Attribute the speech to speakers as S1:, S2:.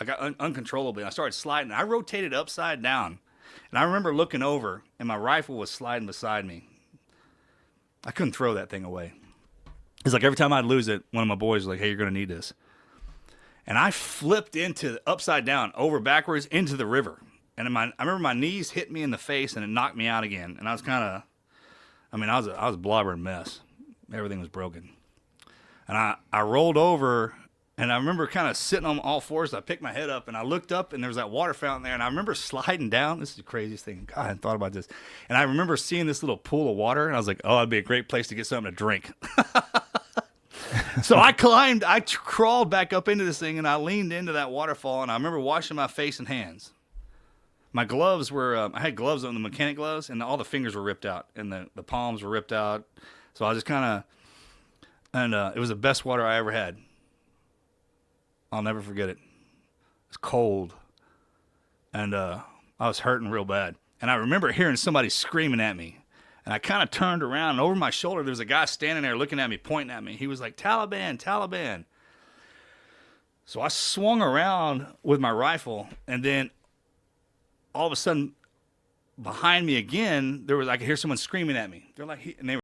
S1: I got uncontrollably. I started sliding. I rotated upside down. And I remember looking over, and my rifle was sliding beside me. I couldn't throw that thing away. It's like every time I'd lose it, one of my boys was like, hey, you're going to need this. And I flipped into upside down, over backwards into the river. And I remember my knees hit me in the face, and it knocked me out again. And I was kind of, I was a blobbering mess. Everything was broken. And I rolled over, and I remember kind of sitting on all fours. I picked my head up, and I looked up, and there was that water fountain there. And I remember sliding down. This is the craziest thing. God, I hadn't thought about this. And I remember seeing this little pool of water, and I was like, oh, that'd be a great place to get something to drink. So I crawled back up into this thing, and I leaned into that waterfall, and I remember washing my face and hands. My gloves were, I had gloves on, the mechanic gloves, and all the fingers were ripped out, and the palms were ripped out. So I just kind of, and it was the best water I ever had. I'll never forget it. It's cold, and I was hurting real bad. And I remember hearing somebody screaming at me. And I kind of turned around, and over my shoulder, there was a guy standing there looking at me, pointing at me. He was like, Taliban, Taliban. So I swung around with my rifle, and then all of a sudden, behind me again, I could hear someone screaming at me. They're like, and they